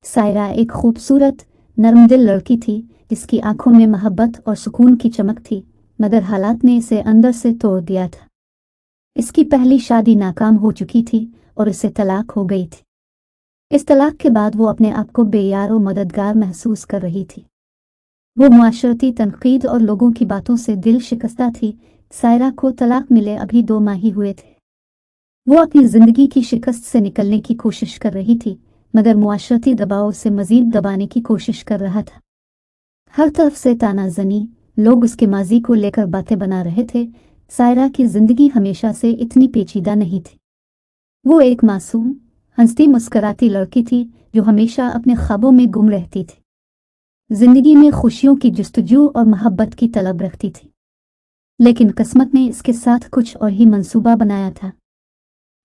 सायरा एक खूबसूरत नरम दिल लड़की थी जिसकी आंखों में मोहब्बत और सुकून की चमक थी, मगर हालात ने इसे अंदर से तोड़ दिया था। इसकी पहली शादी नाकाम हो चुकी थी और इसे तलाक हो गई थी। इस तलाक के बाद वो अपने आप को बेयार और मददगार महसूस कर रही थी। वो मुआशरती तनकीद और लोगों की बातों से दिल शिकस्ता थी। सायरा को तलाक मिले अभी 2 माह ही हुए थे। वो अपनी जिंदगी की शिकस्त से निकलने की कोशिश कर रही थी, मगर मुआशरती दबाव से मजीद दबाने की कोशिश कर रहा था। हर तरफ से तानाजनी, लोग उसके माजी को लेकर बातें बना रहे थे। सायरा की जिंदगी हमेशा से इतनी पेचीदा नहीं थी। वो एक मासूम, हंसती मुस्कराती लड़की थी जो हमेशा अपने ख्वाबों में गुम रहती थी। जिंदगी में खुशियों की जुस्तजू और मोहब्बत की तलब रखती थी, लेकिन किस्मत ने इसके साथ कुछ और ही मंसूबा बनाया था।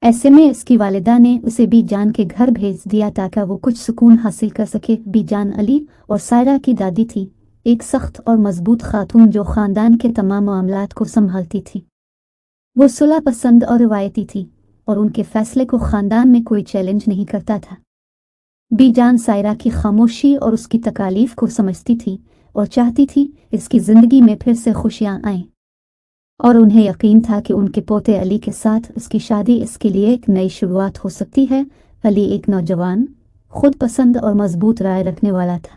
ऐसे में इसकी वालिदा ने उसे बीजान के घर भेज दिया ताकि वो कुछ सुकून हासिल कर सके। बीजान अली और सायरा की दादी थी, एक सख्त और मजबूत खातून जो ख़ानदान के तमाम मामलात को संभालती थी। वो सुलह पसंद और रिवायती थी और उनके फैसले को ख़ानदान में कोई चैलेंज नहीं करता था। बीजान सायरा की खामोशी और उसकी तकालीफ को समझती थी और चाहती थी इसकी ज़िंदगी में फिर से खुशियाँ आएं, और उन्हें यकीन था कि उनके पोते अली के साथ उसकी शादी इसके लिए एक नई शुरुआत हो सकती है। अली एक नौजवान, खुद पसंद और मजबूत राय रखने वाला था।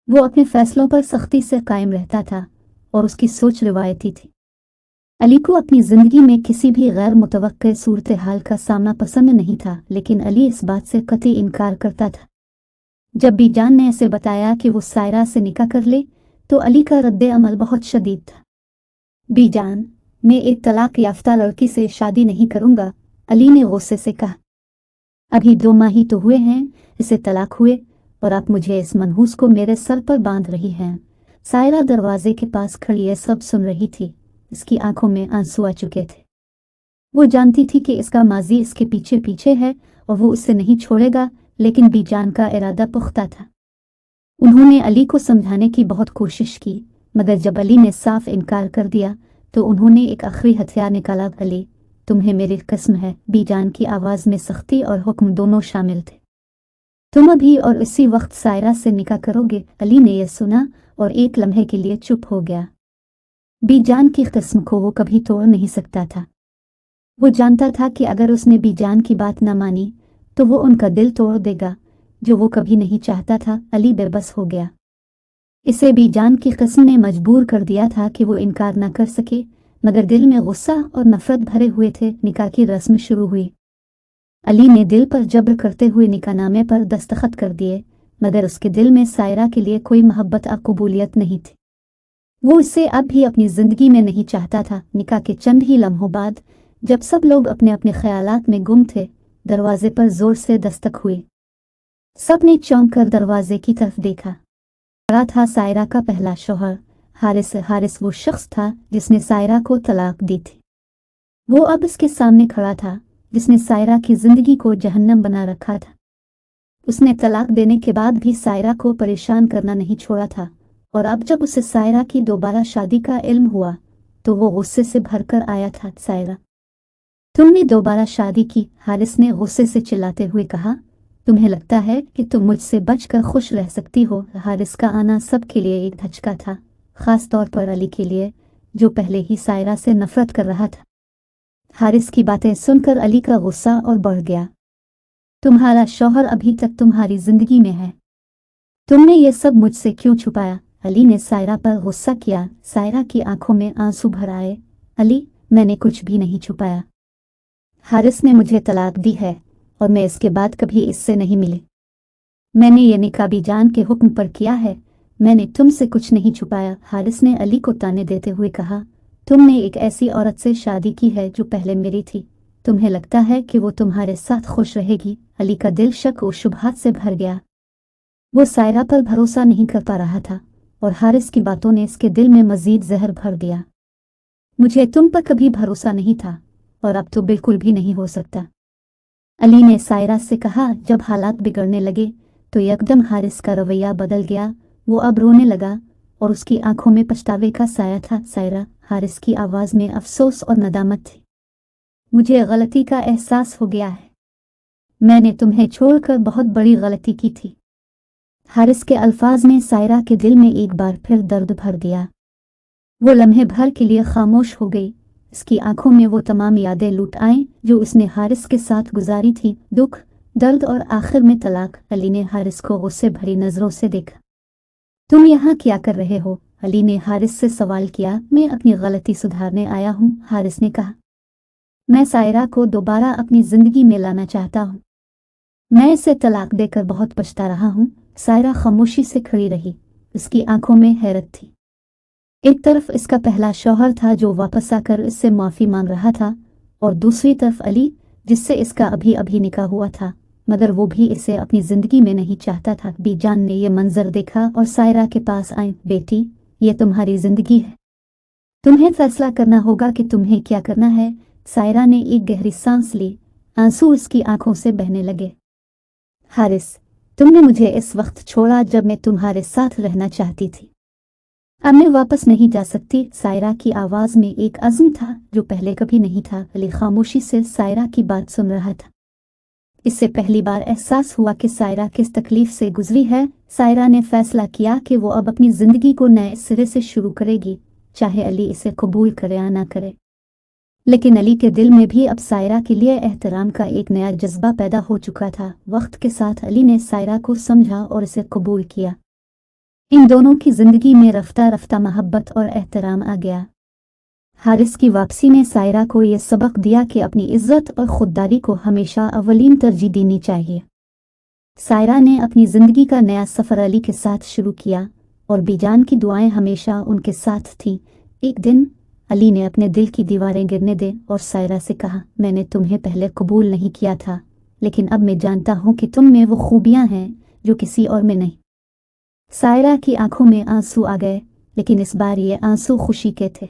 वो अपने फैसलों पर सख्ती से कायम रहता था और उसकी सोच रिवायती थी। अली को अपनी ज़िंदगी में किसी भी गैर मुतवक्के सूरत हाल का सामना पसंद नहीं था, लेकिन अली इस बात से कतई इनकार करता था। जब बीजान ने इसे बताया कि वो सायरा से निकाह कर ले, तो अली का रद्द अमल बहुत शदीद था। बीजान, मैं एक तलाक याफ्ता लड़की से शादी नहीं करूंगा, अली ने गुस्से से कहा। अभी 2 माह ही तो हुए हैं इसे तलाक हुए और आप मुझे इस मनहूस को मेरे सर पर बांध रही हैं। सायरा दरवाजे के पास खड़ी ये सब सुन रही थी। इसकी आंखों में आंसू आ चुके थे। वो जानती थी कि इसका माजी इसके पीछे पीछे है और वो उससे नहीं छोड़ेगा, लेकिन बीजान का इरादा पुख्ता था। उन्होंने अली को समझाने की बहुत कोशिश की, मगर जब अली ने साफ इनकार कर दिया तो उन्होंने एक आखिरी हथियार निकाला। अली, तुम्हें मेरी कसम है। बीजान की आवाज़ में सख्ती और हुक्म दोनों शामिल थे। तुम अभी और इसी वक्त सायरा से निकाह करोगे। अली ने यह सुना और एक लम्हे के लिए चुप हो गया। बीजान की कसम को वो कभी तोड़ नहीं सकता था। वो जानता था कि अगर उसने बीजान की बात न मानी तो वो उनका दिल तोड़ देगा, जो वो कभी नहीं चाहता था। अली बेबस हो गया। इसे बीजान की कसम ने मजबूर कर दिया था कि वो इनकार न कर सके, मगर दिल में गुस्सा और नफरत भरे हुए थे। निकाह की रस्म शुरू हुई। अली ने दिल पर जबर करते हुए निकाहनामे पर दस्तखत कर दिए, मगर उसके दिल में सायरा के लिए कोई मोहब्बत और कबूलियत नहीं थी। वो इसे अब भी अपनी ज़िंदगी में नहीं चाहता था। निकाह के चंद ही लम्हों बाद, जब सब लोग अपने अपने ख्यालात में गुम थे, दरवाजे पर जोर से दस्तक हुई। सब ने चौंक कर दरवाजे की तरफ देखा। खड़ा था सायरा का पहला शौहर, हारिस। हारिस वो शख्स था जिसने सायरा को तलाक दी थी। वो अब इसके सामने खड़ा था जिसने सायरा की जिंदगी को जहन्नम बना रखा था। उसने तलाक देने के बाद भी सायरा को परेशान करना नहीं छोड़ा था, और अब जब उसे सायरा की दोबारा शादी का इल्म हुआ तो वो गुस्से से भरकर आया था। सायरा, तुमने दोबारा शादी की? हारिस ने गुस्से से चिल्लाते हुए कहा। तुम्हें लगता है कि तुम मुझसे बचकर खुश रह सकती हो? हारिस का आना सबके लिए एक धचका था, खास तौर पर अली के लिए, जो पहले ही सायरा से नफरत कर रहा था। हारिस की बातें सुनकर अली का गुस्सा और बढ़ गया। तुम्हारा शौहर अभी तक तुम्हारी जिंदगी में है, तुमने ये सब मुझसे क्यों छुपाया? अली ने सायरा पर गुस्सा किया। सायरा की आंखों में आंसू भर आए। अली, मैंने कुछ भी नहीं छुपाया। हारिस ने मुझे तलाक दी है और मैं इसके बाद कभी इससे नहीं मिली। मैंने ये निकाह बीजान के हुक्म पर किया है, मैंने तुमसे कुछ नहीं छुपाया। हारिस ने अली को ताने देते हुए कहा, तुमने एक ऐसी औरत से शादी की है जो पहले मेरी थी। तुम्हें लगता है कि वो तुम्हारे साथ खुश रहेगी? अली का दिल शक और शुबहात से भर गया। वो सायरा पर भरोसा नहीं कर पा रहा था और हारिस की बातों ने इसके दिल में मजीद जहर भर दिया। मुझे तुम पर कभी भरोसा नहीं था और अब तो बिल्कुल भी नहीं हो सकता, अली ने सायरा से कहा। जब हालात बिगड़ने लगे तो यकदम हारिस का रवैया बदल गया। वो अब रोने लगा और उसकी आंखों में पछतावे का साया था। सायरा, हारिस की आवाज़ में अफसोस और नदामत थी। मुझे गलती का एहसास हो गया है। मैंने तुम्हें छोड़कर बहुत बड़ी गलती की थी। हारिस के अल्फाज ने सायरा के दिल में एक बार फिर दर्द भर दिया। वो लम्हे भर के लिए खामोश हो गई। इसकी आंखों में वो तमाम यादें लुट आईं जो उसने हारिस के साथ गुजारी थी, दुख, दर्द और आखिर में तलाक। अली ने हारिस को गुस्से भरी नजरों से देखा। तुम यहाँ क्या कर रहे हो? अली ने हारिस से सवाल किया। मैं अपनी गलती सुधारने आया हूँ, हारिस ने कहा। मैं सायरा को दोबारा अपनी जिंदगी में लाना चाहता हूँ। मैं इसे तलाक देकर बहुत पछता रहा हूँ। सायरा खामोशी से खड़ी रही। उसकी आंखों में हैरत थी। एक तरफ इसका पहला शौहर था जो वापस आकर इससे माफी मांग रहा था, और दूसरी तरफ अली जिससे इसका अभी अभी निकाह हुआ था, मगर वो भी इसे अपनी जिंदगी में नहीं चाहता था। बीजान ने यह मंजर देखा और सायरा के पास आई। बेटी, ये तुम्हारी जिंदगी है, तुम्हें फैसला करना होगा कि तुम्हें क्या करना है। सायरा ने एक गहरी सांस ली। आंसू उसकी आंखों से बहने लगे। हारिस, तुमने मुझे इस वक्त छोड़ा जब मैं तुम्हारे साथ रहना चाहती थी। अब मैं वापस नहीं जा सकती। सायरा की आवाज में एक अज़्म था जो पहले कभी नहीं था। अली खामोशी से सायरा की बात सुन रहा था। इससे पहली बार एहसास हुआ कि सायरा किस तकलीफ से गुजरी है। सायरा ने फैसला किया कि वो अब अपनी जिंदगी को नए सिरे से शुरू करेगी, चाहे अली इसे कबूल करे या ना करे। लेकिन अली के दिल में भी अब सायरा के लिए एहतराम का एक नया जज्बा पैदा हो चुका था। वक्त के साथ अली ने सायरा को समझा और इसे कबूल किया। इन दोनों की जिंदगी में रफ्ता रफ्ता मोहब्बत और एहतराम आ गया। हारिस की वापसी ने सायरा को यह सबक दिया कि अपनी इज्जत और खुददारी को हमेशा अव्वलीन तरजीह देनी चाहिए। सायरा ने अपनी जिंदगी का नया सफर अली के साथ शुरू किया और बीजान की दुआएं हमेशा उनके साथ थीं। एक दिन अली ने अपने दिल की दीवारें गिरने दे और सायरा से कहा, मैंने तुम्हें पहले कबूल नहीं किया था, लेकिन अब मैं जानता हूँ कि तुम में वो खूबियाँ हैं जो किसी और में नहीं। सायरा की आंखों में आंसू आ गए, लेकिन इस बार ये आंसू खुशी के थे।